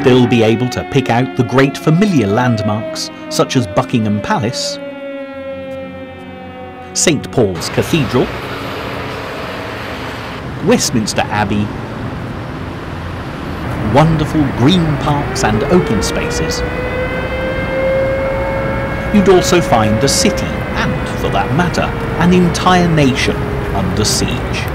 still be able to pick out the great familiar landmarks such as Buckingham Palace, St Paul's Cathedral, Westminster Abbey, wonderful green parks and open spaces. You'd also find a city, and, for that matter, an entire nation under siege.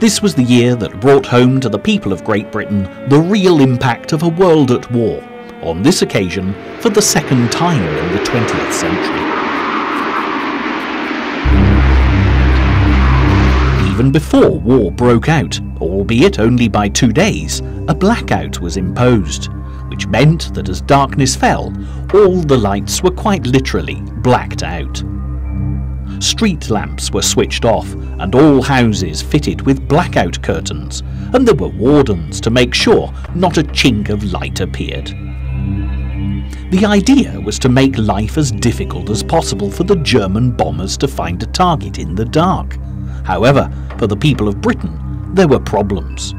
This was the year that brought home to the people of Great Britain the real impact of a world at war, on this occasion for the second time in the 20th century. Even before war broke out, albeit only by 2 days, a blackout was imposed, which meant that as darkness fell, all the lights were quite literally blacked out. Street lamps were switched off and all houses fitted with blackout curtains, and there were wardens to make sure not a chink of light appeared. The idea was to make life as difficult as possible for the German bombers to find a target in the dark. However, for the people of Britain, there were problems.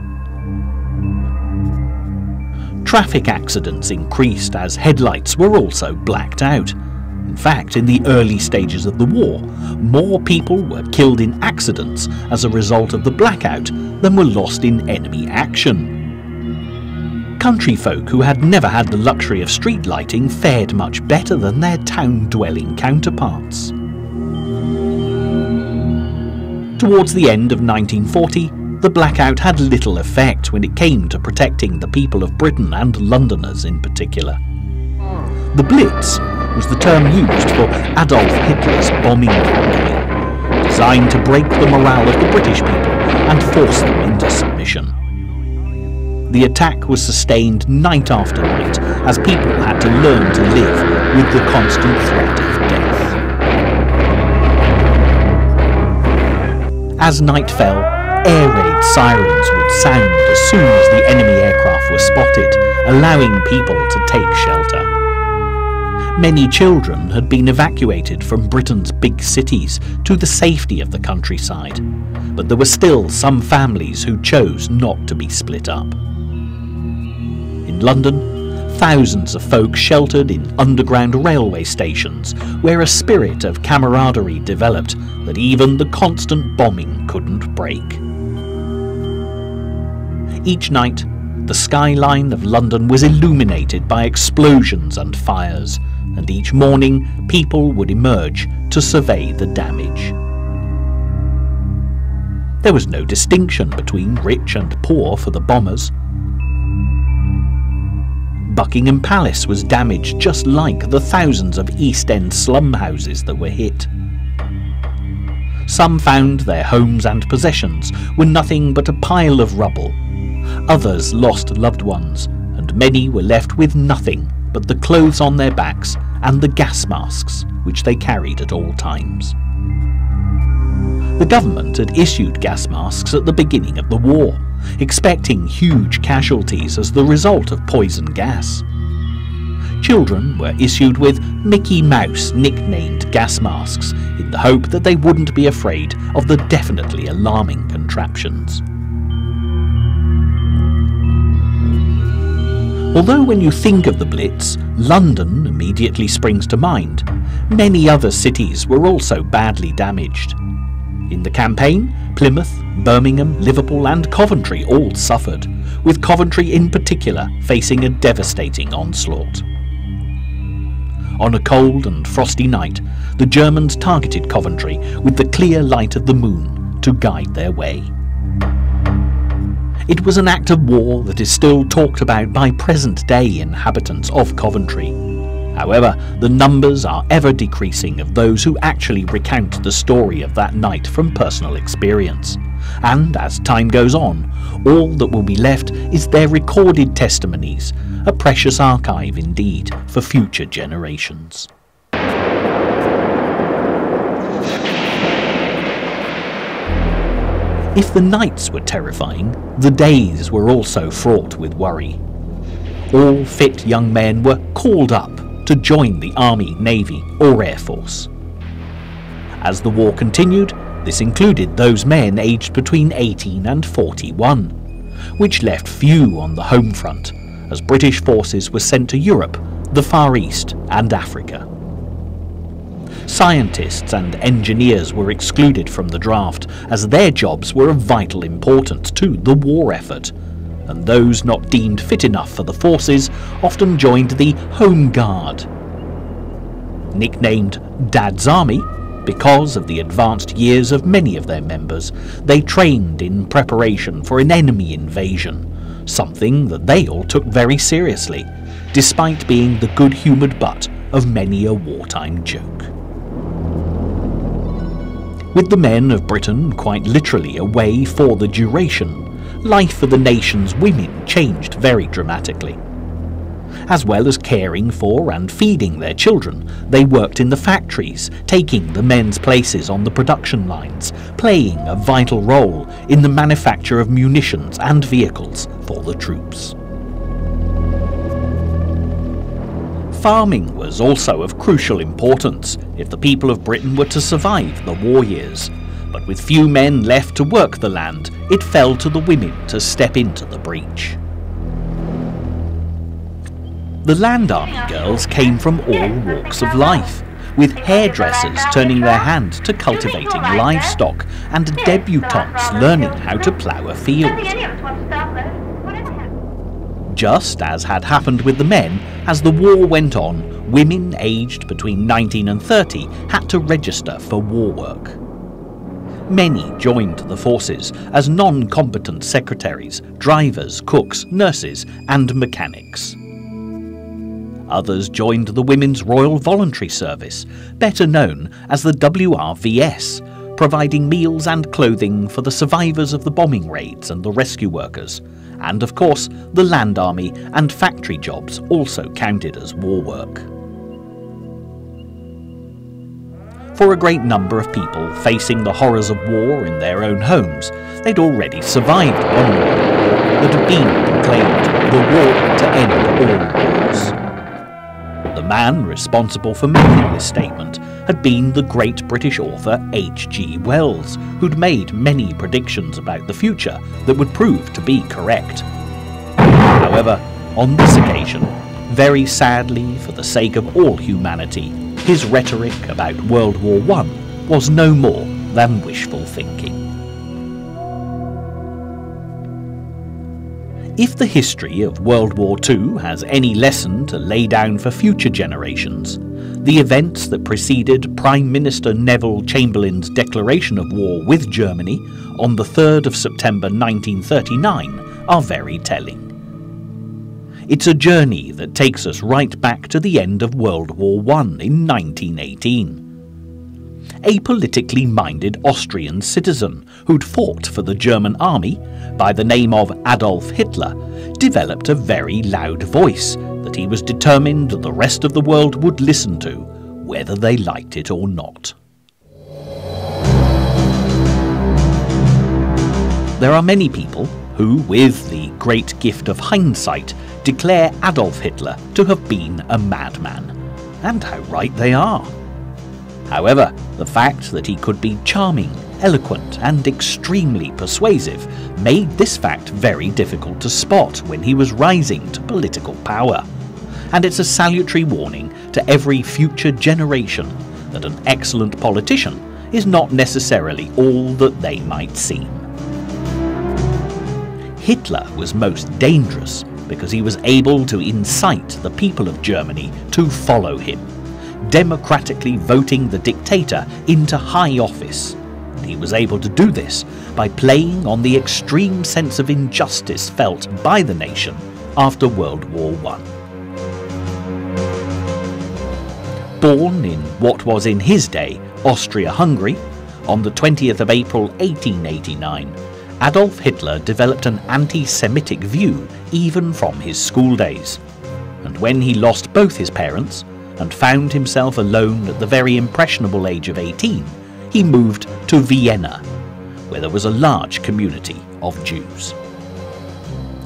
Traffic accidents increased as headlights were also blacked out. In fact, in the early stages of the war, more people were killed in accidents as a result of the blackout than were lost in enemy action. Country folk who had never had the luxury of street lighting fared much better than their town-dwelling counterparts. Towards the end of 1940, the blackout had little effect when it came to protecting the people of Britain and Londoners in particular. The Blitz was the term used for Adolf Hitler's bombing campaign, designed to break the morale of the British people and force them into submission. The attack was sustained night after night as people had to learn to live with the constant threat of death. As night fell, air raid sirens would sound as soon as the enemy aircraft were spotted, allowing people to take shelter. Many children had been evacuated from Britain's big cities to the safety of the countryside, but there were still some families who chose not to be split up. In London, thousands of folk sheltered in underground railway stations, where a spirit of camaraderie developed that even the constant bombing couldn't break. Each night, the skyline of London was illuminated by explosions and fires, and each morning people would emerge to survey the damage. There was no distinction between rich and poor for the bombers. Buckingham Palace was damaged just like the thousands of East End slum houses that were hit. Some found their homes and possessions were nothing but a pile of rubble. Others lost loved ones, and many were left with nothing but the clothes on their backs and the gas masks which they carried at all times. The government had issued gas masks at the beginning of the war, expecting huge casualties as the result of poison gas. Children were issued with Mickey Mouse nicknamed gas masks in the hope that they wouldn't be afraid of the definitely alarming contraptions. Although when you think of the Blitz, London immediately springs to mind, many other cities were also badly damaged. In the campaign, Plymouth, Birmingham, Liverpool and Coventry all suffered, with Coventry in particular facing a devastating onslaught. On a cold and frosty night, the Germans targeted Coventry with the clear light of the moon to guide their way. It was an act of war that is still talked about by present-day inhabitants of Coventry. However, the numbers are ever decreasing of those who actually recount the story of that night from personal experience. And as time goes on, all that will be left is their recorded testimonies, a precious archive indeed for future generations. If the nights were terrifying, the days were also fraught with worry. All fit young men were called up to join the Army, Navy or Air Force. As the war continued, this included those men aged between 18 and 41. which left few on the home front, as British forces were sent to Europe, the Far East and Africa. Scientists and engineers were excluded from the draft, as their jobs were of vital importance to the war effort, and those not deemed fit enough for the forces often joined the Home Guard. Nicknamed Dad's Army because of the advanced years of many of their members, they trained in preparation for an enemy invasion, something that they all took very seriously, despite being the good-humoured butt of many a wartime joke. With the men of Britain quite literally away for the duration, life for the nation's women changed very dramatically. As well as caring for and feeding their children, they worked in the factories, taking the men's places on the production lines, playing a vital role in the manufacture of munitions and vehicles for the troops. Farming was also of crucial importance if the people of Britain were to survive the war years, but with few men left to work the land, it fell to the women to step into the breach. The Land Army girls came from all walks of life, with hairdressers turning their hand to cultivating livestock and debutantes learning how to plough a field. Just as had happened with the men, as the war went on, women aged between 19 and 30 had to register for war work. Many joined the forces as non-combatant secretaries, drivers, cooks, nurses and mechanics. Others joined the Women's Royal Voluntary Service, better known as the WRVS, providing meals and clothing for the survivors of the bombing raids and the rescue workers, and of course the Land Army and factory jobs also counted as war work. For a great number of people facing the horrors of war in their own homes, they'd already survived one war that had been proclaimed the war to end all wars. The man responsible for making this statement had been the great British author H.G. Wells, who'd made many predictions about the future that would prove to be correct. However, on this occasion, very sadly for the sake of all humanity, his rhetoric about World War I was no more than wishful thinking. If the history of World War II has any lesson to lay down for future generations, the events that preceded Prime Minister Neville Chamberlain's declaration of war with Germany on the 3rd of September 1939 are very telling. It's a journey that takes us right back to the end of World War I in 1918. A politically minded Austrian citizen who'd fought for the German army by the name of Adolf Hitler developed a very loud voice that he was determined the rest of the world would listen to, whether they liked it or not. There are many people who, with the great gift of hindsight, declare Adolf Hitler to have been a madman. And how right they are. However, the fact that he could be charming, eloquent and extremely persuasive made this fact very difficult to spot when he was rising to political power. And it's a salutary warning to every future generation that an excellent politician is not necessarily all that they might seem. Hitler was most dangerous because he was able to incite the people of Germany to follow him, democratically voting the dictator into high office. He was able to do this by playing on the extreme sense of injustice felt by the nation after World War I. Born in what was in his day Austria-Hungary, on the 20th of April 1889, Adolf Hitler developed an anti-Semitic view even from his school days. And when he lost both his parents and found himself alone at the very impressionable age of 18, he moved to Vienna, where there was a large community of Jews.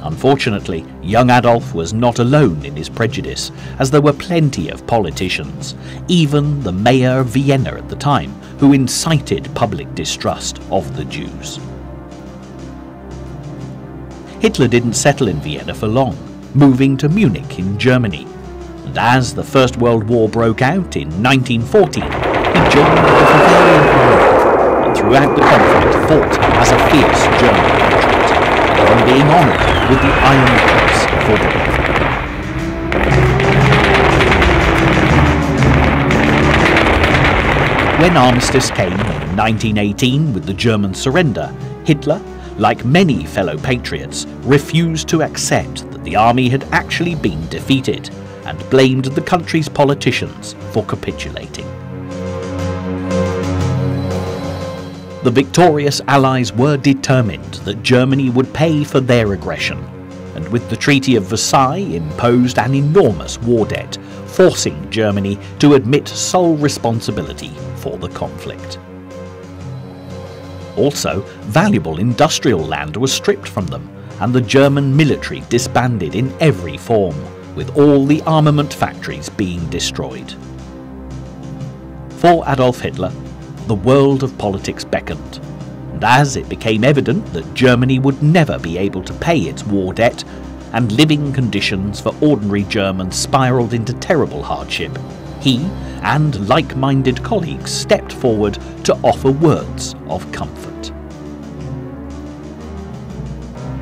Unfortunately, young Adolf was not alone in his prejudice, as there were plenty of politicians, even the mayor of Vienna at the time, who incited public distrust of the Jews. Hitler didn't settle in Vienna for long, moving to Munich in Germany. And as the First World War broke out in 1914, he joined the Bavarian Army and throughout the conflict fought as a fierce German patriot, on being honoured with the Iron Cross for bravery. When armistice came in 1918 with the German surrender, Hitler, like many fellow patriots, refused to accept that the army had actually been defeated and blamed the country's politicians for capitulating. The victorious Allies were determined that Germany would pay for their aggression, and with the Treaty of Versailles imposed an enormous war debt, forcing Germany to admit sole responsibility for the conflict. Also, valuable industrial land was stripped from them, and the German military disbanded in every form, with all the armament factories being destroyed. For Adolf Hitler, the world of politics beckoned, and as it became evident that Germany would never be able to pay its war debt, and living conditions for ordinary Germans spiralled into terrible hardship, he and like-minded colleagues stepped forward to offer words of comfort.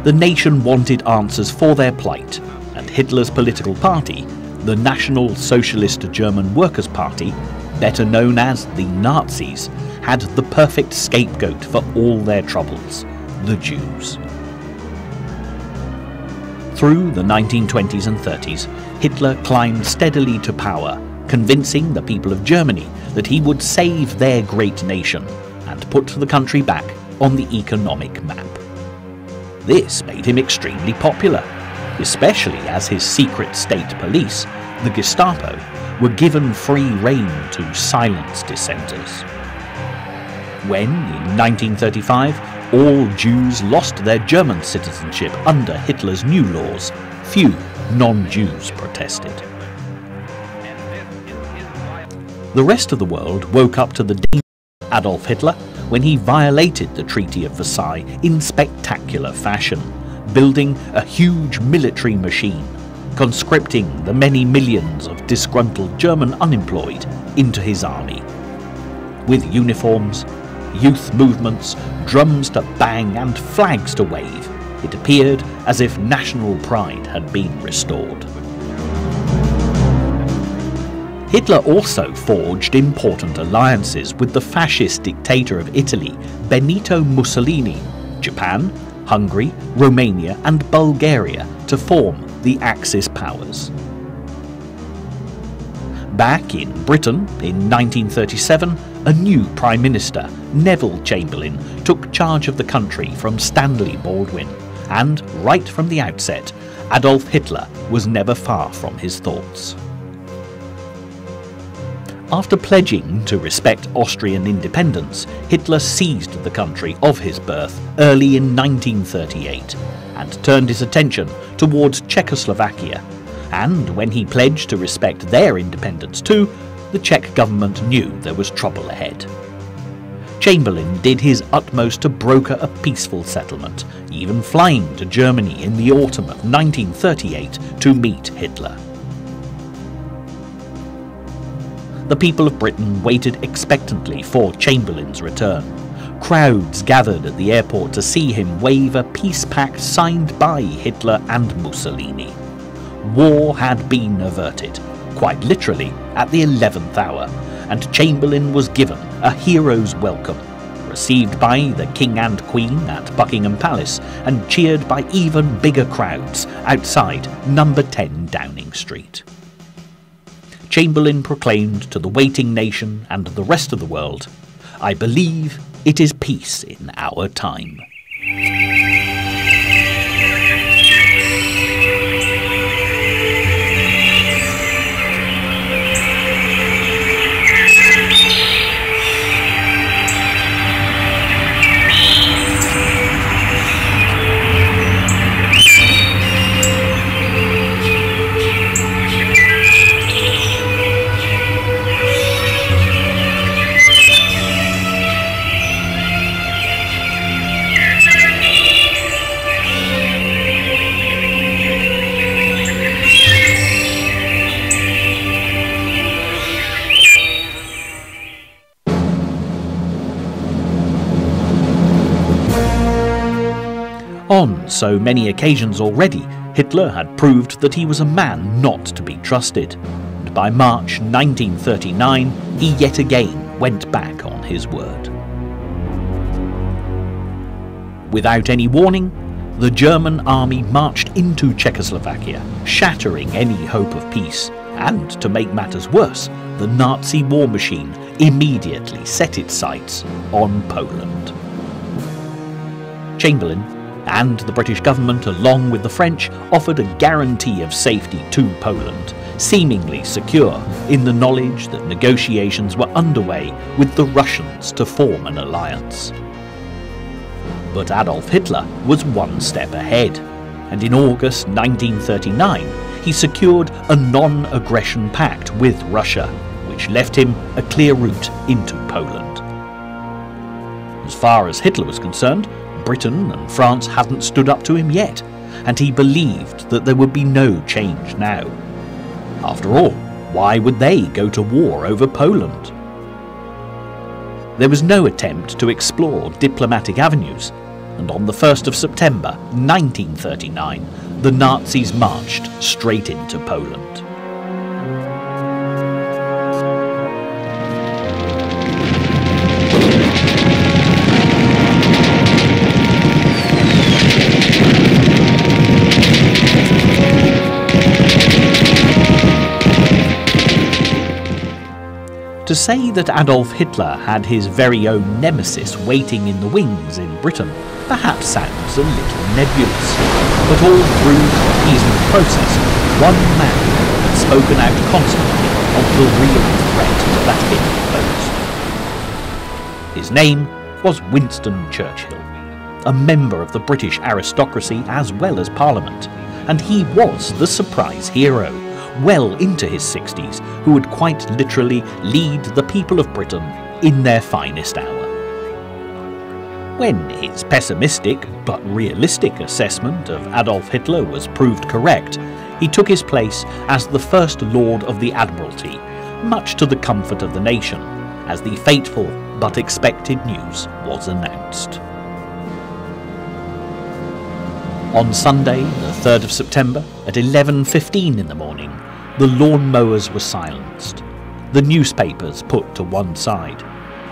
The nation wanted answers for their plight, and Hitler's political party, the National Socialist German Workers' Party, better known as the Nazis, had the perfect scapegoat for all their troubles: the Jews. Through the 1920s and 30s, Hitler climbed steadily to power, convincing the people of Germany that he would save their great nation and put the country back on the economic map. This made him extremely popular, especially as his secret state police, the Gestapo, were given free rein to silence dissenters. When, in 1935, all Jews lost their German citizenship under Hitler's new laws, few non-Jews protested. The rest of the world woke up to the danger of Adolf Hitler when he violated the Treaty of Versailles in spectacular fashion, building a huge military machine, conscripting the many millions of disgruntled German unemployed into his army. With uniforms, youth movements, drums to bang and flags to wave, it appeared as if national pride had been restored. Hitler also forged important alliances with the fascist dictator of Italy, Benito Mussolini, Japan, Hungary, Romania and Bulgaria to form the Axis powers. Back in Britain, in 1937, a new Prime Minister, Neville Chamberlain, took charge of the country from Stanley Baldwin, and right from the outset, Adolf Hitler was never far from his thoughts. After pledging to respect Austrian independence, Hitler seized the country of his birth early in 1938 and turned his attention towards Czechoslovakia, and when he pledged to respect their independence too, the Czech government knew there was trouble ahead. Chamberlain did his utmost to broker a peaceful settlement, even flying to Germany in the autumn of 1938 to meet Hitler. The people of Britain waited expectantly for Chamberlain's return. Crowds gathered at the airport to see him wave a peace pact signed by Hitler and Mussolini. War had been averted, quite literally at the 11th hour, and Chamberlain was given a hero's welcome, received by the King and Queen at Buckingham Palace and cheered by even bigger crowds outside number 10 Downing Street. Chamberlain proclaimed to the waiting nation and the rest of the world, "I believe it is peace in our time." On so many occasions already, Hitler had proved that he was a man not to be trusted, and by March 1939 he yet again went back on his word. Without any warning, the German army marched into Czechoslovakia, shattering any hope of peace, and to make matters worse, the Nazi war machine immediately set its sights on Poland. Chamberlain and the British government, along with the French, offered a guarantee of safety to Poland, seemingly secure in the knowledge that negotiations were underway with the Russians to form an alliance. But Adolf Hitler was one step ahead, and in August 1939 he secured a non-aggression pact with Russia, which left him a clear route into Poland. As far as Hitler was concerned, Britain and France hadn't stood up to him yet, and he believed that there would be no change now. After all, why would they go to war over Poland? There was no attempt to explore diplomatic avenues, and on the 1st of September 1939, the Nazis marched straight into Poland. To say that Adolf Hitler had his very own nemesis waiting in the wings in Britain perhaps sounds a little nebulous, but all through the appeasement process, one man had spoken out constantly of the real threat that Hitler posed. His name was Winston Churchill, a member of the British aristocracy as well as Parliament, and he was the surprise hero, well into his 60s, who would quite literally lead the people of Britain in their finest hour. When his pessimistic but realistic assessment of Adolf Hitler was proved correct, he took his place as the First Lord of the Admiralty, much to the comfort of the nation, as the fateful but expected news was announced. On Sunday, the 3rd of September, at 11:15 in the morning, the lawn mowers were silenced, the newspapers put to one side,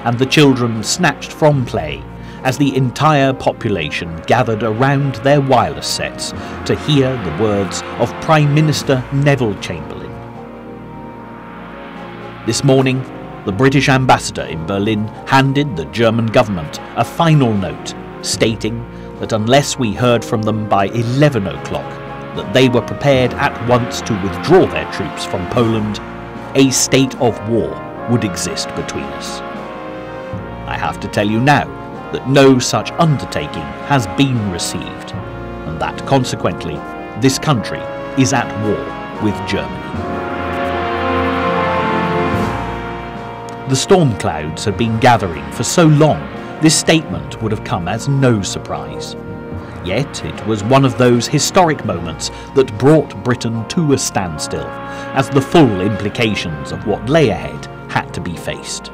and the children snatched from play as the entire population gathered around their wireless sets to hear the words of Prime Minister Neville Chamberlain. This morning, the British ambassador in Berlin handed the German government a final note stating that unless we heard from them by 11 o'clock that they were prepared at once to withdraw their troops from Poland, a state of war would exist between us. I have to tell you now that no such undertaking has been received, and that consequently this country is at war with Germany. The storm clouds had been gathering for so long, this statement would have come as no surprise. Yet it was one of those historic moments that brought Britain to a standstill, as the full implications of what lay ahead had to be faced.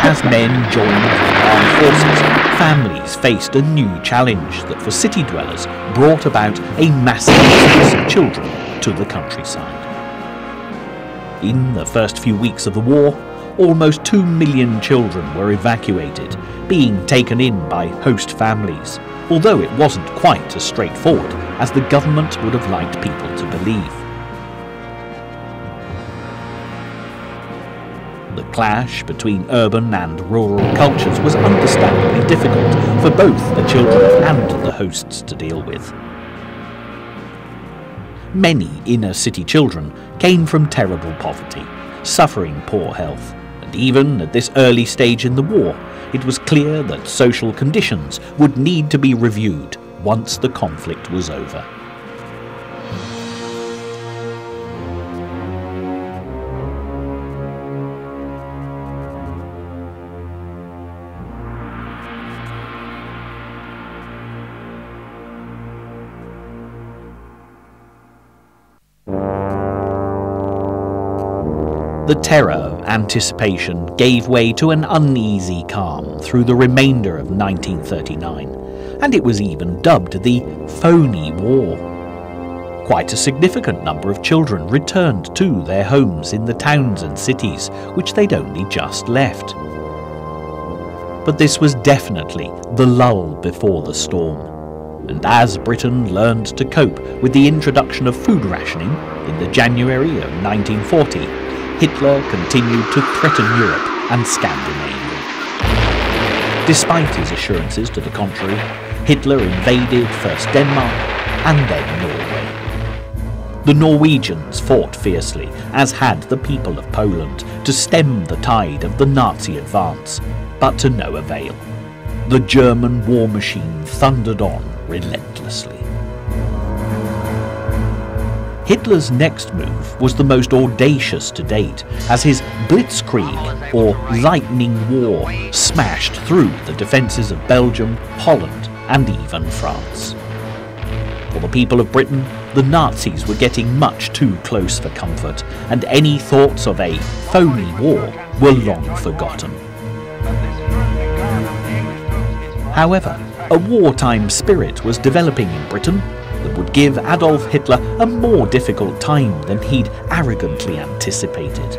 As men joined the armed forces, families faced a new challenge that for city dwellers brought about a massive exodus of children to the countryside. In the first few weeks of the war, almost 2 million children were evacuated, being taken in by host families, although it wasn't quite as straightforward as the government would have liked people to believe. The clash between urban and rural cultures was understandably difficult for both the children and the hosts to deal with. Many inner-city children came from terrible poverty, suffering poor health, and even at this early stage in the war, it was clear that social conditions would need to be reviewed once the conflict was over. The terror of anticipation gave way to an uneasy calm through the remainder of 1939, and it was even dubbed the Phony War. Quite a significant number of children returned to their homes in the towns and cities which they'd only just left. But this was definitely the lull before the storm, and as Britain learned to cope with the introduction of food rationing in the January of 1940, Hitler continued to threaten Europe and Scandinavia. Despite his assurances to the contrary, Hitler invaded first Denmark and then Norway. The Norwegians fought fiercely, as had the people of Poland, to stem the tide of the Nazi advance, but to no avail. The German war machine thundered on relentlessly. Hitler's next move was the most audacious to date, as his Blitzkrieg, or Lightning War, smashed through the defences of Belgium, Holland, and even France. For the people of Britain, the Nazis were getting much too close for comfort, and any thoughts of a phony war were long forgotten. However, a wartime spirit was developing in Britain that would give Adolf Hitler a more difficult time than he'd arrogantly anticipated.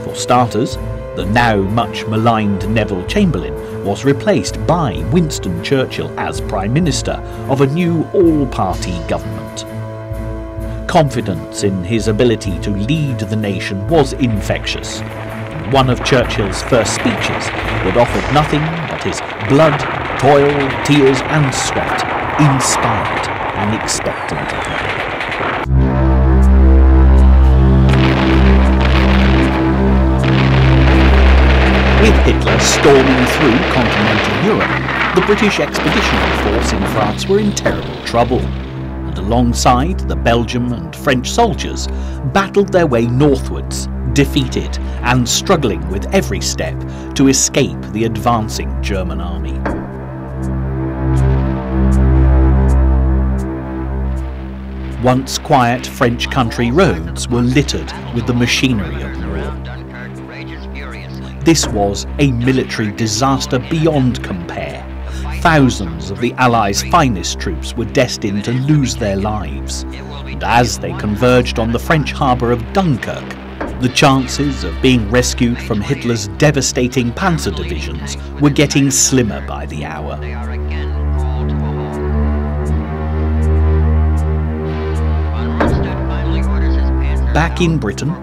For starters, the now much maligned Neville Chamberlain was replaced by Winston Churchill as Prime Minister of a new all-party government. Confidence in his ability to lead the nation was infectious. One of Churchill's first speeches that offered nothing but his blood, toil, tears and sweat, inspired and expectant. With Hitler storming through continental Europe, the British Expeditionary Force in France were in terrible trouble, and alongside the Belgian and French soldiers battled their way northwards, defeated and struggling with every step to escape the advancing German army. Once quiet French country roads were littered with the machinery of war. This was a military disaster beyond compare. Thousands of the Allies' finest troops were destined to lose their lives, and as they converged on the French harbour of Dunkirk, the chances of being rescued from Hitler's devastating panzer divisions were getting slimmer by the hour. Back in Britain,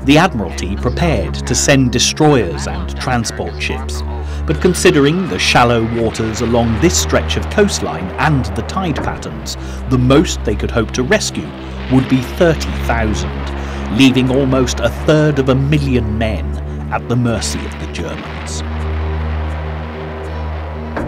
the Admiralty prepared to send destroyers and transport ships, but considering the shallow waters along this stretch of coastline and the tide patterns, the most they could hope to rescue would be 30,000, leaving almost 1/3 men at the mercy of the Germans.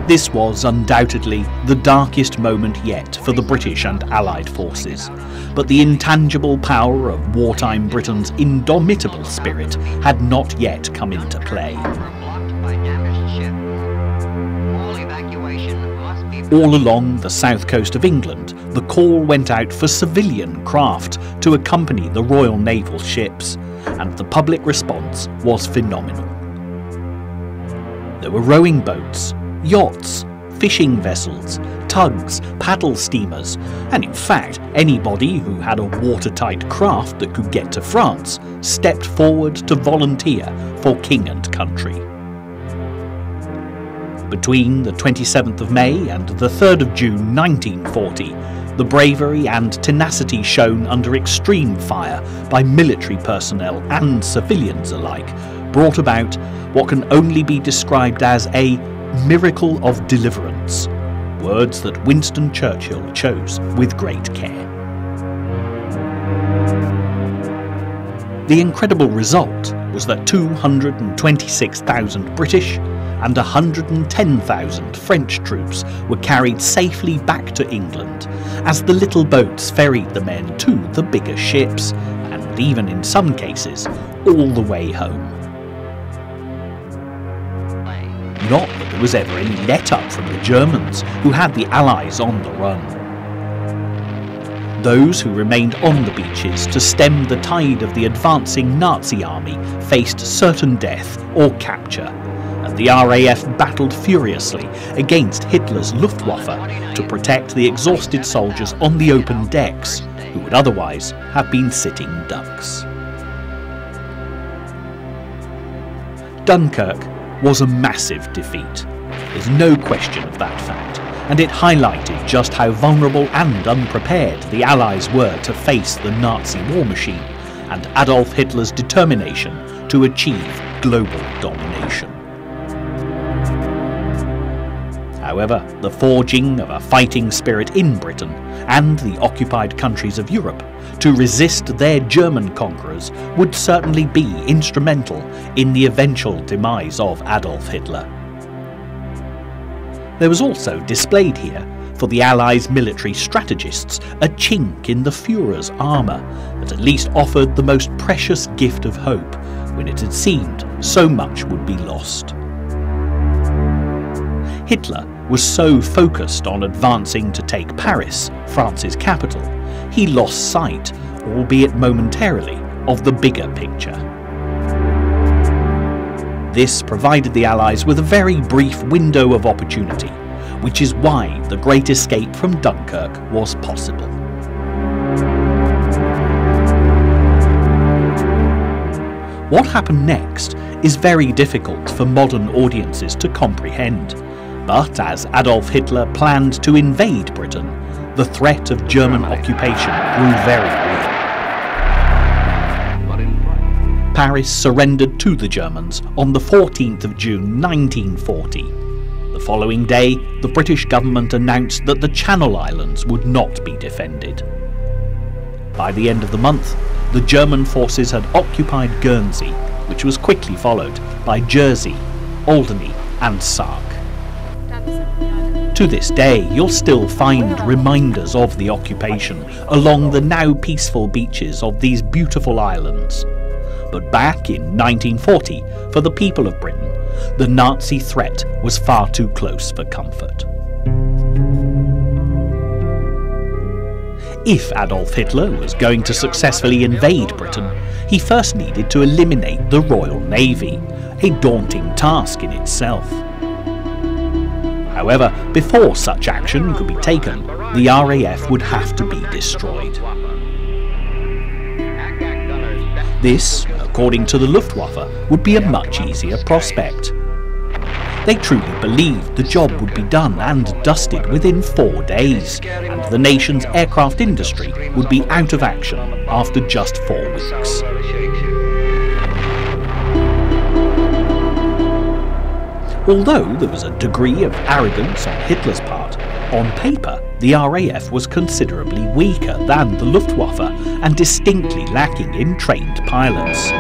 This was undoubtedly the darkest moment yet for the British and Allied forces, but the intangible power of wartime Britain's indomitable spirit had not yet come into play. All along the south coast of England, the call went out for civilian craft to accompany the Royal Naval ships, and the public response was phenomenal. There were rowing boats, yachts, fishing vessels, tugs, paddle steamers, and in fact anybody who had a watertight craft that could get to France stepped forward to volunteer for king and country. Between the 27th of May and the 3rd of June 1940, the bravery and tenacity shown under extreme fire by military personnel and civilians alike brought about what can only be described as a miracle of deliverance, words that Winston Churchill chose with great care. The incredible result was that 226,000 British and 110,000 French troops were carried safely back to England, as the little boats ferried the men to the bigger ships, and even in some cases, all the way home. Not that there was ever any let-up from the Germans, who had the Allies on the run. Those who remained on the beaches to stem the tide of the advancing Nazi army faced certain death or capture, and the RAF battled furiously against Hitler's Luftwaffe to protect the exhausted soldiers on the open decks who would otherwise have been sitting ducks. Dunkirk was a massive defeat. There's no question of that fact, and it highlighted just how vulnerable and unprepared the Allies were to face the Nazi war machine and Adolf Hitler's determination to achieve global domination. However, the forging of a fighting spirit in Britain and the occupied countries of Europe to resist their German conquerors would certainly be instrumental in the eventual demise of Adolf Hitler. There was also displayed here, for the Allies' military strategists, a chink in the Führer's armour that at least offered the most precious gift of hope when it had seemed so much would be lost. Hitler was so focused on advancing to take Paris, France's capital, he lost sight, albeit momentarily, of the bigger picture. This provided the Allies with a very brief window of opportunity, which is why the Great Escape from Dunkirk was possible. What happened next is very difficult for modern audiences to comprehend, but as Adolf Hitler planned to invade Britain, the threat of German occupation grew very real. Paris surrendered to the Germans on the 14th of June 1940. The following day, the British government announced that the Channel Islands would not be defended. By the end of the month, the German forces had occupied Guernsey, which was quickly followed by Jersey, Alderney and Sark. To this day, you'll still find reminders of the occupation along the now peaceful beaches of these beautiful islands. But back in 1940, for the people of Britain, the Nazi threat was far too close for comfort. If Adolf Hitler was going to successfully invade Britain, he first needed to eliminate the Royal Navy, a daunting task in itself. However, before such action could be taken, the RAF would have to be destroyed. This, according to the Luftwaffe, would be a much easier prospect. They truly believed the job would be done and dusted within 4 days, and the nation's aircraft industry would be out of action after just 4 weeks. Although there was a degree of arrogance on Hitler's part, on paper the RAF was considerably weaker than the Luftwaffe and distinctly lacking in trained pilots.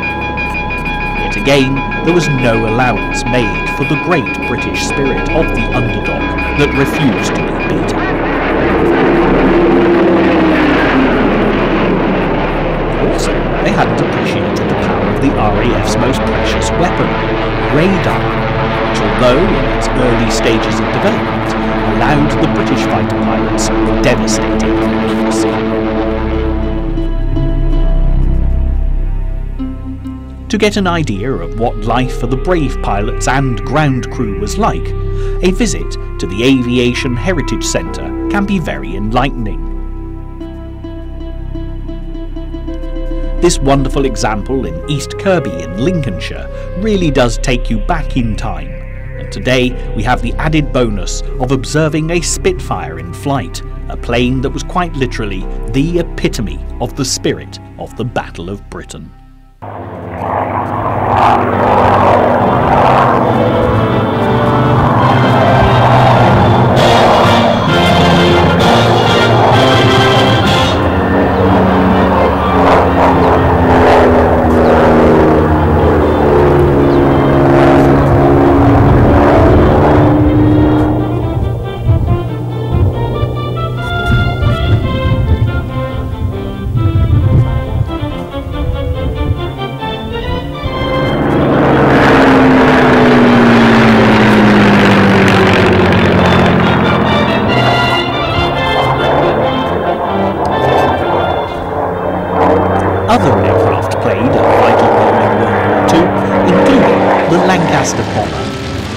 Yet again, there was no allowance made for the great British spirit of the underdog that refused to be beaten. Also, they hadn't appreciated the power of the RAF's most precious weapon, radar, which, although in its early stages of development, allowed the British fighter pilots devastating accuracy. To get an idea of what life for the brave pilots and ground crew was like, a visit to the Aviation Heritage Centre can be very enlightening. This wonderful example in East Kirby in Lincolnshire really does take you back in time, and today we have the added bonus of observing a Spitfire in flight, a plane that was quite literally the epitome of the spirit of the Battle of Britain.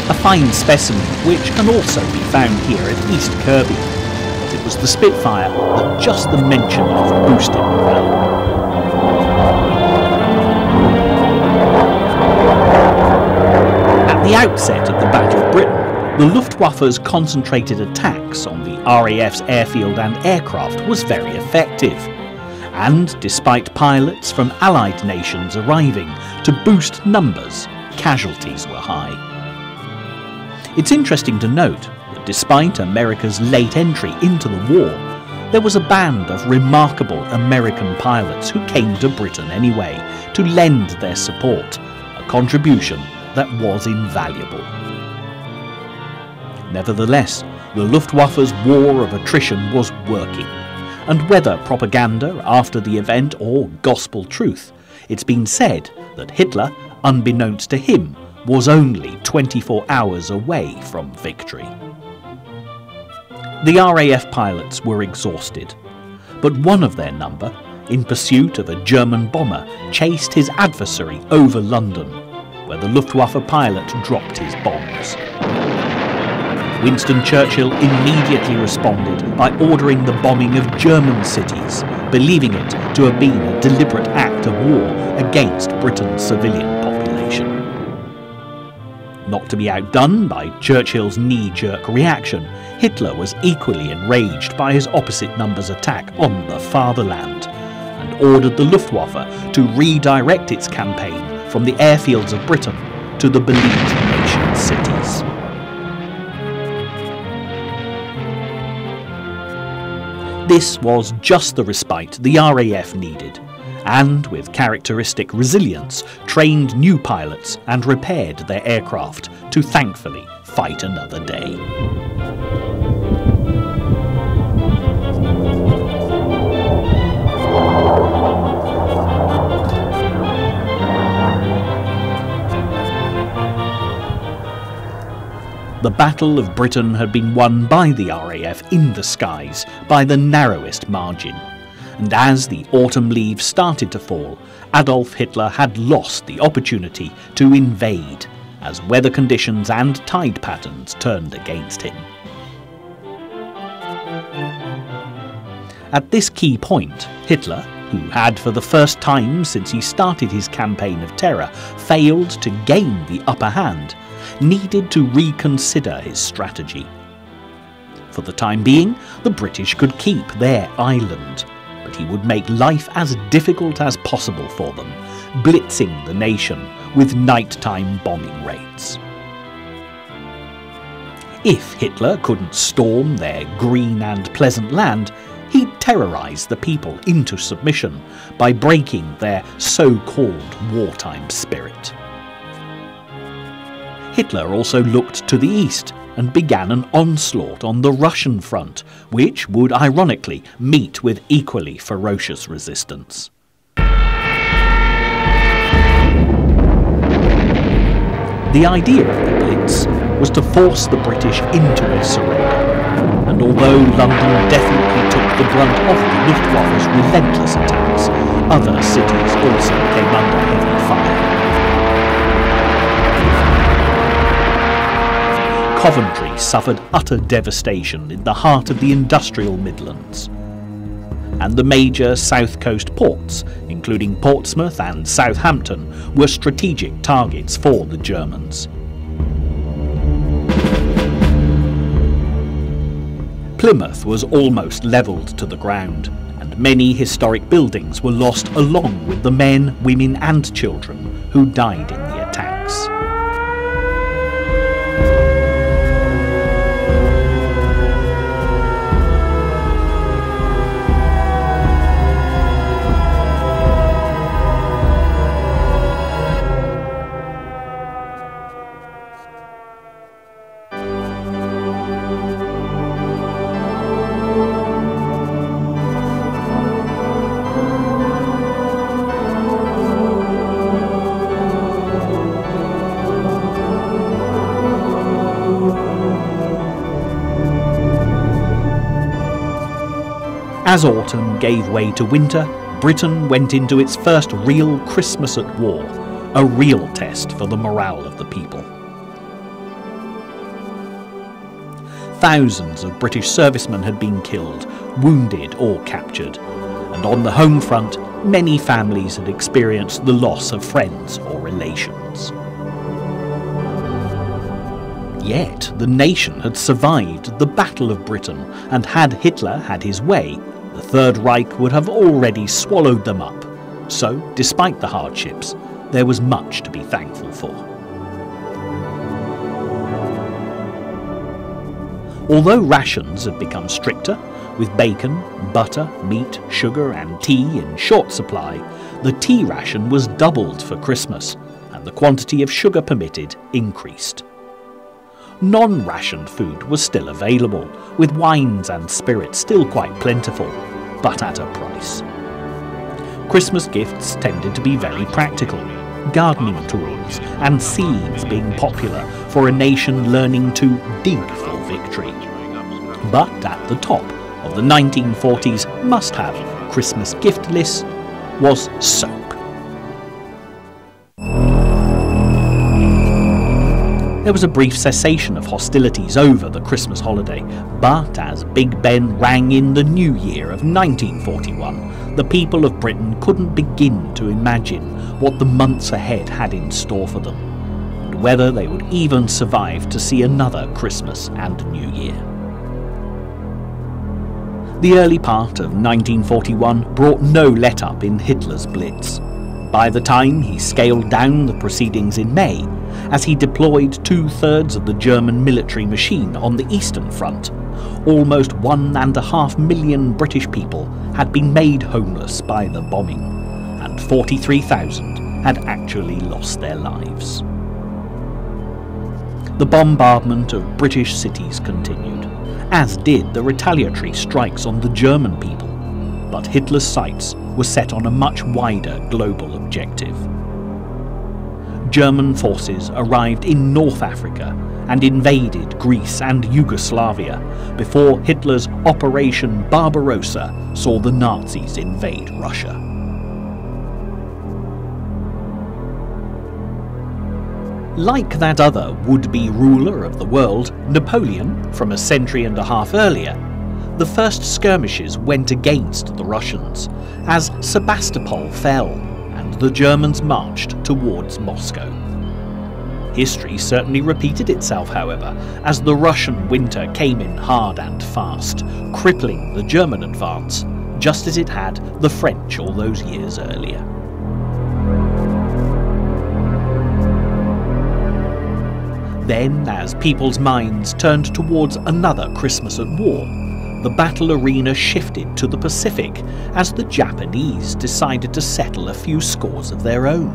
A fine specimen which can also be found here at East Kirby. But it was the Spitfire that just the mention of boosted morale. At the outset of the Battle of Britain, the Luftwaffe's concentrated attacks on the RAF's airfield and aircraft was very effective. And despite pilots from Allied nations arriving to boost numbers, casualties were high. It's interesting to note that despite America's late entry into the war, there was a band of remarkable American pilots who came to Britain anyway to lend their support, a contribution that was invaluable. Nevertheless, the Luftwaffe's war of attrition was working, and whether propaganda after the event or gospel truth, it's been said that Hitler, unbeknownst to him, was only 24 hours away from victory. The RAF pilots were exhausted, but one of their number, in pursuit of a German bomber, chased his adversary over London, where the Luftwaffe pilot dropped his bombs. Winston Churchill immediately responded by ordering the bombing of German cities, believing it to have been a deliberate act of war against Britain's civilian population. Not to be outdone by Churchill's knee-jerk reaction, Hitler was equally enraged by his opposite number's attack on the fatherland, and ordered the Luftwaffe to redirect its campaign from the airfields of Britain to the beleaguered nation cities. This was just the respite the RAF needed, and with characteristic resilience, trained new pilots and repaired their aircraft to thankfully fight another day. The Battle of Britain had been won by the RAF in the skies by the narrowest margin, and as the autumn leaves started to fall, Adolf Hitler had lost the opportunity to invade, as weather conditions and tide patterns turned against him. At this key point, Hitler, who had for the first time since he started his campaign of terror failed to gain the upper hand, needed to reconsider his strategy. For the time being, the British could keep their island, but he would make life as difficult as possible for them, blitzing the nation with nighttime bombing raids. If Hitler couldn't storm their green and pleasant land, he'd terrorise the people into submission by breaking their so-called wartime spirit. Hitler also looked to the east and began an onslaught on the Russian front, which would ironically meet with equally ferocious resistance. The idea of the Blitz was to force the British into a surrender, and although London definitely took the brunt of the Luftwaffe's relentless attacks, other cities also came under heavy fire. Coventry suffered utter devastation in the heart of the industrial Midlands, and the major south coast ports, including Portsmouth and Southampton, were strategic targets for the Germans. Plymouth was almost levelled to the ground, and many historic buildings were lost along with the men, women and children who died in the attacks. As autumn gave way to winter, Britain went into its first real Christmas at war, a real test for the morale of the people. thousands of British servicemen had been killed, wounded or captured, and on the home front, many families had experienced the loss of friends or relations. Yet the nation had survived the Battle of Britain, and had Hitler had his way, the Third Reich would have already swallowed them up. So, despite the hardships, there was much to be thankful for. Although rations had become stricter, with bacon, butter, meat, sugar and tea in short supply, the tea ration was doubled for Christmas, and the quantity of sugar permitted increased. Non-rationed food was still available, with wines and spirits still quite plentiful, but at a price. Christmas gifts tended to be very practical, gardening tools and seeds being popular for a nation learning to dig for victory. But at the top of the 1940s must-have Christmas gift list was soap. There was a brief cessation of hostilities over the Christmas holiday, but as Big Ben rang in the new year of 1941, the people of Britain couldn't begin to imagine what the months ahead had in store for them, and whether they would even survive to see another Christmas and New Year. The early part of 1941 brought no let-up in Hitler's Blitz. By the time he scaled down the proceedings in May, as he deployed 2/3 of the German military machine on the Eastern Front, almost 1.5 million British people had been made homeless by the bombing, and 43,000 had actually lost their lives. The bombardment of British cities continued, as did the retaliatory strikes on the German people, but Hitler's sights were set on a much wider global objective. German forces arrived in North Africa and invaded Greece and Yugoslavia before Hitler's Operation Barbarossa saw the Nazis invade Russia. Like that other would-be ruler of the world, Napoleon, from a century and a half earlier, the first skirmishes went against the Russians, as Sebastopol fell and the Germans marched towards Moscow. History certainly repeated itself, however, as the Russian winter came in hard and fast, crippling the German advance, just as it had the French all those years earlier. Then, as people's minds turned towards another Christmas at war, the battle arena shifted to the Pacific as the Japanese decided to settle a few scores of their own.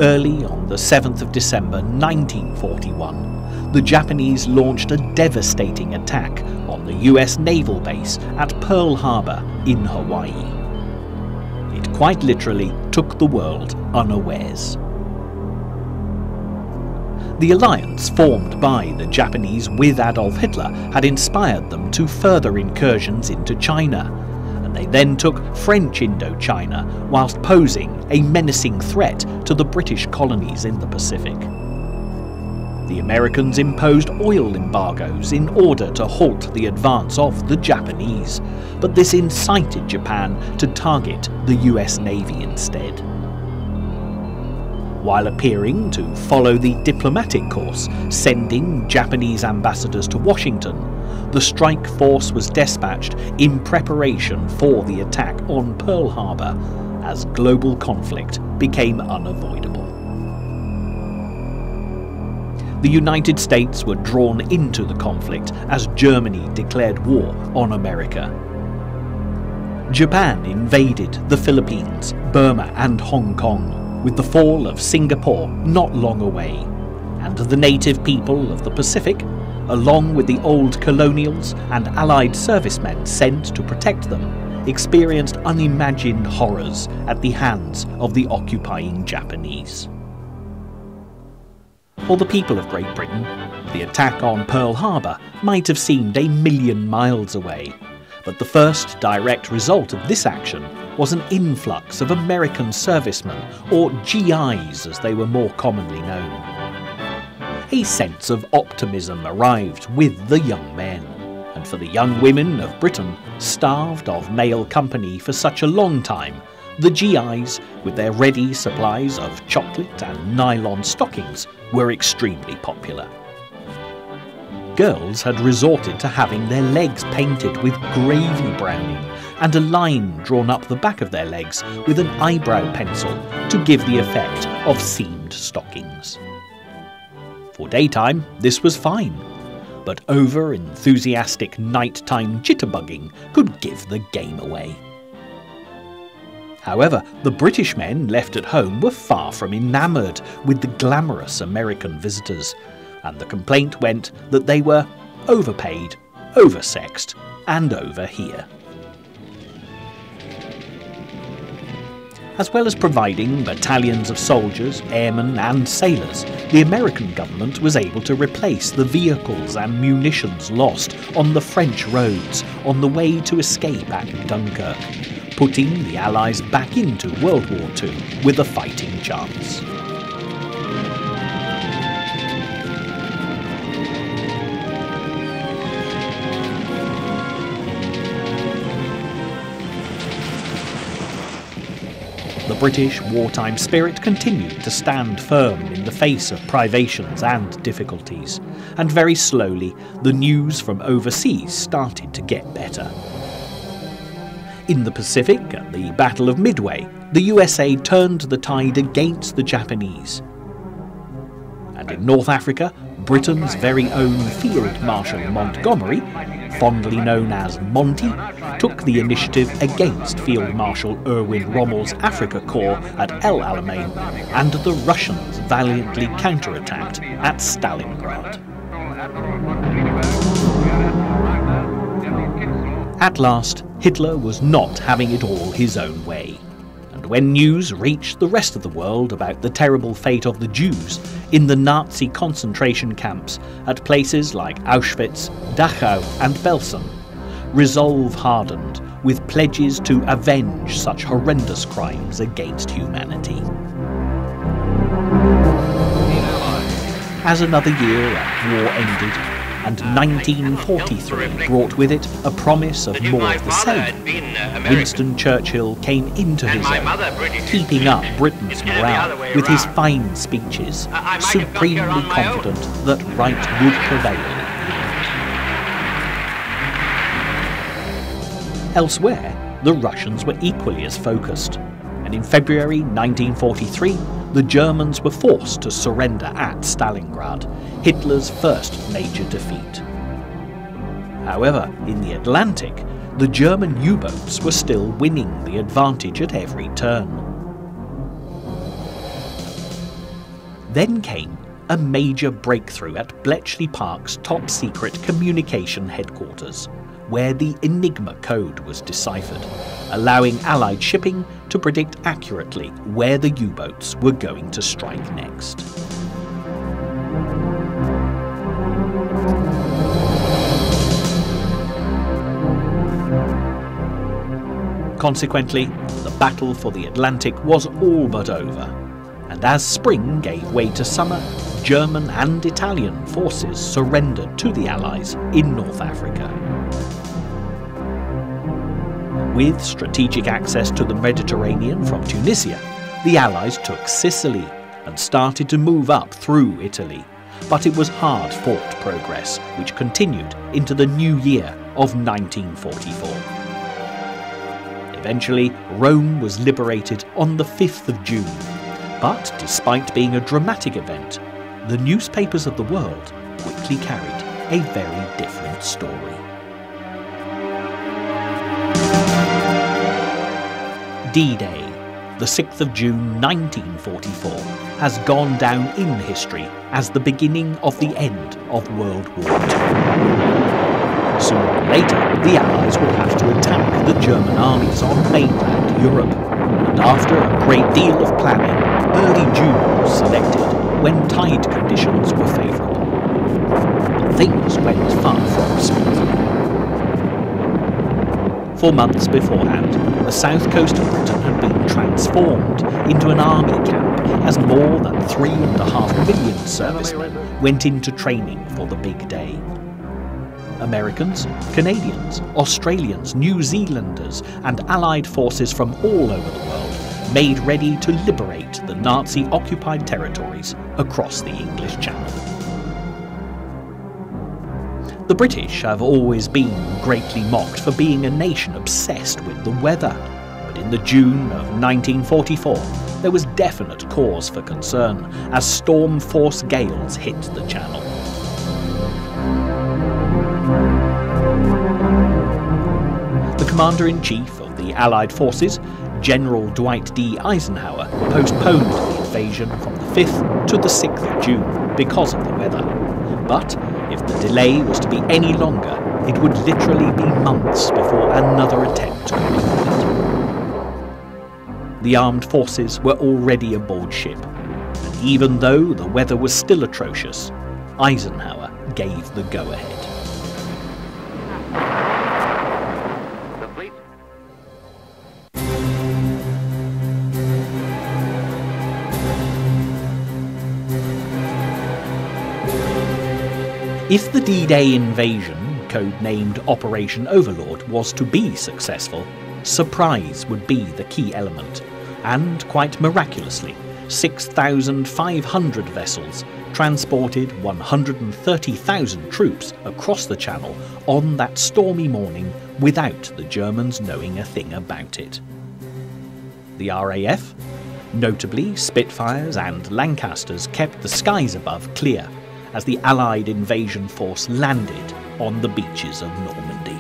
Early on the 7th of December 1941, the Japanese launched a devastating attack on the US naval base at Pearl Harbor in Hawaii. It quite literally took the world unawares. The alliance formed by the Japanese with Adolf Hitler had inspired them to further incursions into China, and they then took French Indochina whilst posing a menacing threat to the British colonies in the Pacific. The Americans imposed oil embargoes in order to halt the advance of the Japanese, but this incited Japan to target the US Navy instead. While appearing to follow the diplomatic course, sending Japanese ambassadors to Washington, the strike force was dispatched in preparation for the attack on Pearl Harbor as global conflict became unavoidable. The United States were drawn into the conflict as Germany declared war on America. Japan invaded the Philippines, Burma and Hong Kong, with the fall of Singapore not long away, and the native people of the Pacific, along with the old colonials and Allied servicemen sent to protect them, experienced unimagined horrors at the hands of the occupying Japanese. For the people of Great Britain, the attack on Pearl Harbor might have seemed a million miles away, but the first direct result of this action was an influx of American servicemen, or GIs as they were more commonly known. a sense of optimism arrived with the young men. And for the young women of Britain, starved of male company for such a long time, the GIs, with their ready supplies of chocolate and nylon stockings, were extremely popular. Girls had resorted to having their legs painted with gravy browning and a line drawn up the back of their legs with an eyebrow pencil to give the effect of seamed stockings. For daytime, this was fine, but over-enthusiastic nighttime jitterbugging could give the game away. However, the British men left at home were far from enamoured with the glamorous American visitors, and the complaint went that they were overpaid, oversexed, and over here. As well as providing battalions of soldiers, airmen and sailors, the American government was able to replace the vehicles and munitions lost on the French roads on the way to escape at Dunkirk, putting the Allies back into World War II with a fighting chance. The British wartime spirit continued to stand firm in the face of privations and difficulties, and very slowly the news from overseas started to get better. In the Pacific, at the Battle of Midway, the USA turned the tide against the Japanese. And in North Africa, Britain's very own Field Marshal Montgomery, fondly known as Monty, took the initiative against Field Marshal Erwin Rommel's Afrika Korps at El Alamein, and the Russians valiantly counterattacked at Stalingrad. At last, Hitler was not having it all his own way, and when news reached the rest of the world about the terrible fate of the Jews in the Nazi concentration camps at places like Auschwitz, Dachau and Belsen, resolve hardened with pledges to avenge such horrendous crimes against humanity. As another year of war ended, and 1943 brought with it a promise of more of the same, Winston Churchill came into his own, keeping up Britain's morale with his fine speeches, supremely confident that right would prevail. Elsewhere, the Russians were equally as focused, and in February 1943, the Germans were forced to surrender at Stalingrad, Hitler's first major defeat. However, in the Atlantic, the German U-boats were still winning the advantage at every turn. Then came a major breakthrough at Bletchley Park's top-secret communication headquarters, where the Enigma code was deciphered, allowing Allied shipping to predict accurately where the U-boats were going to strike next. Consequently, the battle for the Atlantic was all but over, and as spring gave way to summer, German and Italian forces surrendered to the Allies in North Africa. With strategic access to the Mediterranean from Tunisia, the Allies took Sicily and started to move up through Italy, but it was hard-fought progress which continued into the new year of 1944. Eventually, Rome was liberated on the 5th of June, but despite being a dramatic event, the newspapers of the world quickly carried a very different story. D-Day, the 6th of June 1944, has gone down in history as the beginning of the end of World War II. Sooner or later, the Allies would have to attack the German armies on mainland Europe, and after a great deal of planning, early June was selected when tide conditions were favourable. But things went far from smoothly. For months beforehand, the south coast of Britain had been transformed into an army camp as more than 3.5 million servicemen went into training for the big day. Americans, Canadians, Australians, New Zealanders and Allied forces from all over the world made ready to liberate the Nazi-occupied territories across the English Channel. The British have always been greatly mocked for being a nation obsessed with the weather, but in the June of 1944 there was definite cause for concern as storm force gales hit the Channel. The Commander-in-Chief of the Allied forces, General Dwight D. Eisenhower, postponed the invasion from the 5th to the 6th of June because of the weather. But if the delay was to be any longer, it would literally be months before another attempt could be made. The armed forces were already aboard ship, and even though the weather was still atrocious, Eisenhower gave the go-ahead. If the D-Day invasion, codenamed Operation Overlord, was to be successful, surprise would be the key element, and quite miraculously, 6,500 vessels transported 130,000 troops across the Channel on that stormy morning without the Germans knowing a thing about it. The RAF, notably Spitfires and Lancasters, kept the skies above clear as the Allied invasion force landed on the beaches of Normandy.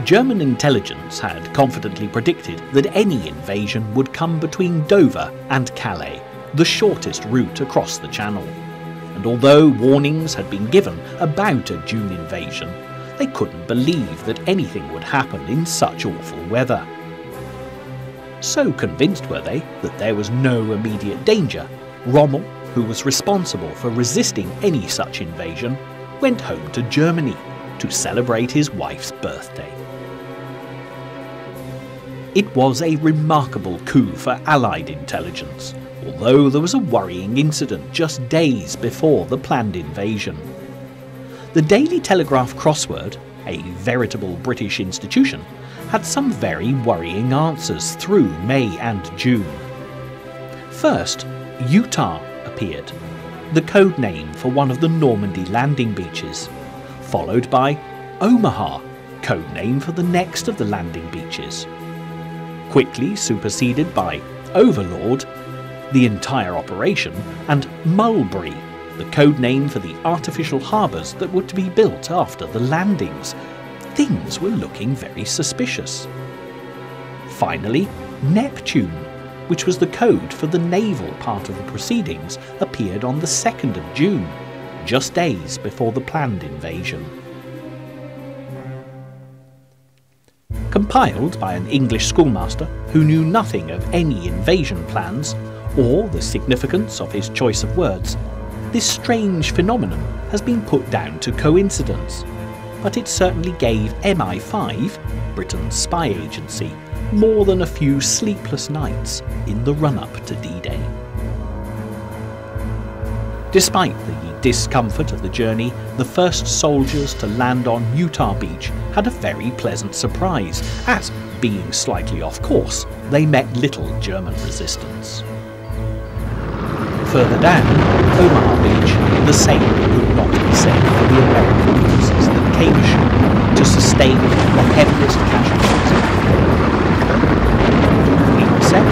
German intelligence had confidently predicted that any invasion would come between Dover and Calais, the shortest route across the Channel. And although warnings had been given about a June invasion, they couldn't believe that anything would happen in such awful weather. So convinced were they that there was no immediate danger, Rommel, who was responsible for resisting any such invasion, went home to Germany to celebrate his wife's birthday. It was a remarkable coup for Allied intelligence, although there was a worrying incident just days before the planned invasion. The Daily Telegraph crossword, a veritable British institution, had some very worrying answers through May and June. First, Utah appeared, the code name for one of the Normandy landing beaches, followed by Omaha, code name for the next of the landing beaches, quickly superseded by Overlord, the entire operation, and Mulberry, the code name for the artificial harbours that were to be built after the landings. Things were looking very suspicious. Finally, Neptune, which was the code for the naval part of the proceedings, appeared on the 2nd of June, just days before the planned invasion. Compiled by an English schoolmaster who knew nothing of any invasion plans or the significance of his choice of words, this strange phenomenon has been put down to coincidence, but it certainly gave MI5, Britain's spy agency, more than a few sleepless nights in the run-up to D-Day. Despite the discomfort of the journey, the first soldiers to land on Utah Beach had a very pleasant surprise, as, being slightly off course, they met little German resistance. Further down, Omaha Beach, the same could not be said for the American forces that came ashore to sustain the heaviest casualties. In set,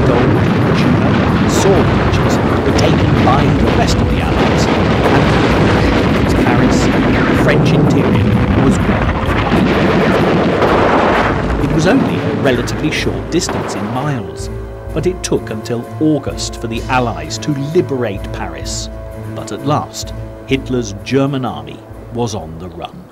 Gold, Juno, and Sword Beaches were taken by the rest of the Allies, and as Paris, the French interior, was whelmed. It was only a relatively short distance in miles, but it took until August for the Allies to liberate Paris. But at last, Hitler's German army was on the run.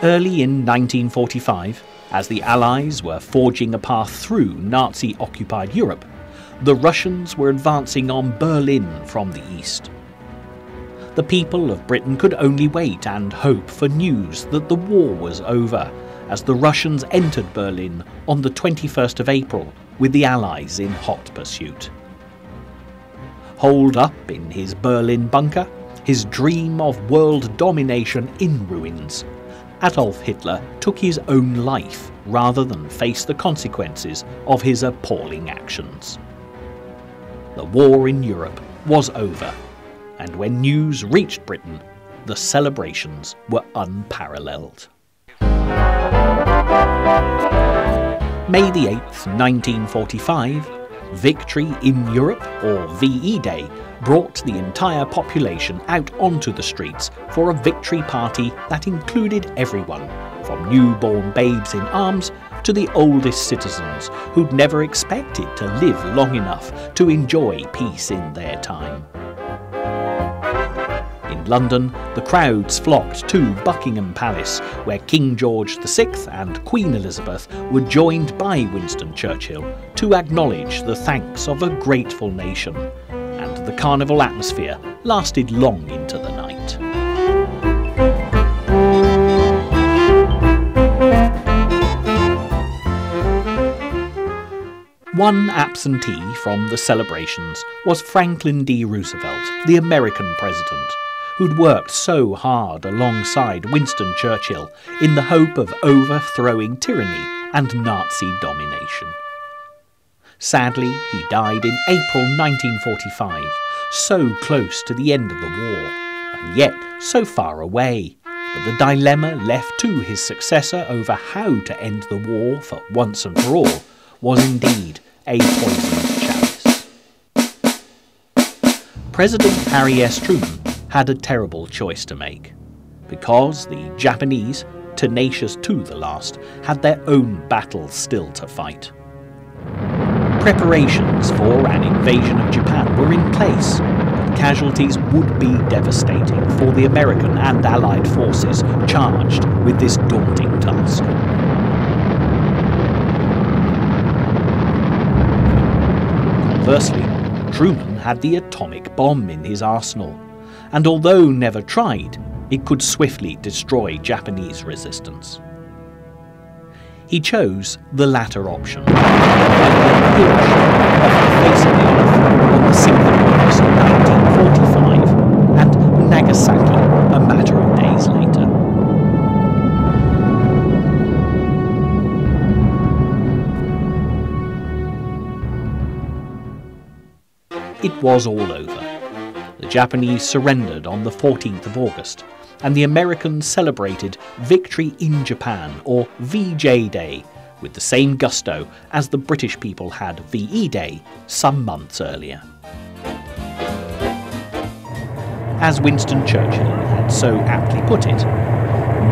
Early in 1945, As the Allies were forging a path through Nazi-occupied Europe, the Russians were advancing on Berlin from the east. The people of Britain could only wait and hope for news that the war was over, as the Russians entered Berlin on the 21st of April with the Allies in hot pursuit. Holed up in his Berlin bunker, his dream of world domination in ruins, Adolf Hitler took his own life rather than face the consequences of his appalling actions. The war in Europe was over, and when news reached Britain, the celebrations were unparalleled. May the 8th, 1945, Victory in Europe, or VE Day, brought the entire population out onto the streets for a victory party that included everyone, from newborn babes in arms to the oldest citizens who'd never expected to live long enough to enjoy peace in their time. In London, the crowds flocked to Buckingham Palace, where King George VI and Queen Elizabeth were joined by Winston Churchill to acknowledge the thanks of a grateful nation, and the carnival atmosphere lasted long into the night. One absentee from the celebrations was Franklin D. Roosevelt, the American president, who'd worked so hard alongside Winston Churchill in the hope of overthrowing tyranny and Nazi domination. Sadly, he died in April 1945, so close to the end of the war, and yet so far away. But the dilemma left to his successor over how to end the war for once and for all was indeed a poisoned chalice. President Harry S. Truman had a terrible choice to make, because the Japanese, tenacious to the last, had their own battles still to fight. Preparations for an invasion of Japan were in place, but casualties would be devastating for the American and Allied forces charged with this daunting task. Conversely, Truman had the atomic bomb in his arsenal, and although never tried, it could swiftly destroy Japanese resistance. He chose the latter option, like the Hiroshima off the face of the earth on the 6th of August 1945, and Nagasaki a matter of days later. It was all over. The Japanese surrendered on the 14th of August, and the Americans celebrated Victory in Japan, or VJ Day, with the same gusto as the British people had VE Day some months earlier. As Winston Churchill had so aptly put it,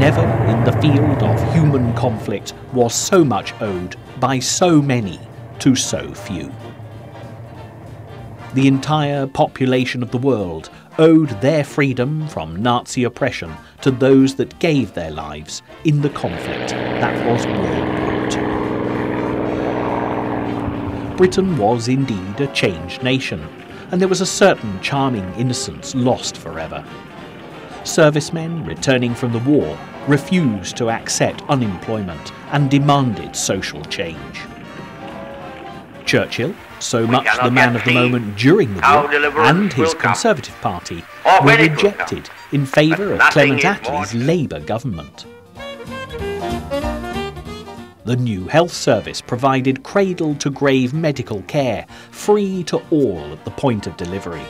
never in the field of human conflict was so much owed by so many to so few. The entire population of the world owed their freedom from Nazi oppression to those that gave their lives in the conflict that was World War II. Britain was indeed a changed nation, and there was a certain charming innocence lost forever. Servicemen returning from the war refused to accept unemployment and demanded social change. Churchill, so much the man of the moment during the war, and his Conservative Party were rejected in favour of Clement Attlee's Labour government. The new health service provided cradle-to-grave medical care, free to all at the point of delivery,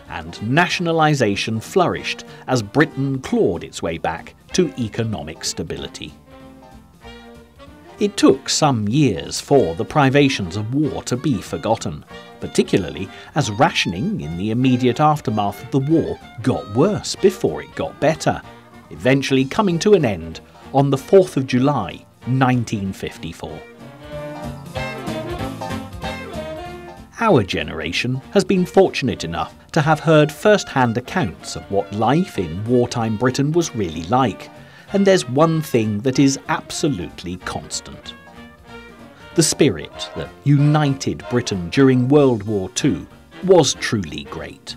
and nationalisation flourished as Britain clawed its way back to economic stability. It took some years for the privations of war to be forgotten, particularly as rationing in the immediate aftermath of the war got worse before it got better, eventually coming to an end on the 4th of July 1954. Our generation has been fortunate enough to have heard first-hand accounts of what life in wartime Britain was really like, and there's one thing that is absolutely constant. The spirit that united Britain during World War II was truly great.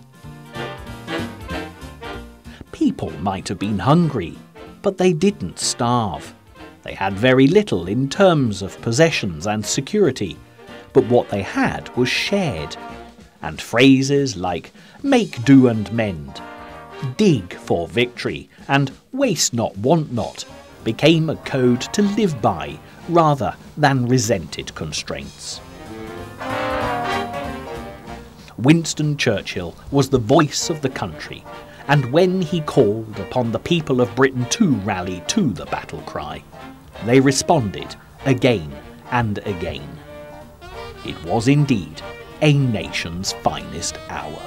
People might have been hungry, but they didn't starve. They had very little in terms of possessions and security, but what they had was shared. And phrases like "make do and mend," "dig for victory," and "waste not, want not" became a code to live by rather than resented constraints. Winston Churchill was the voice of the country, and when he called upon the people of Britain to rally to the battle cry, they responded again and again. It was indeed a nation's finest hour.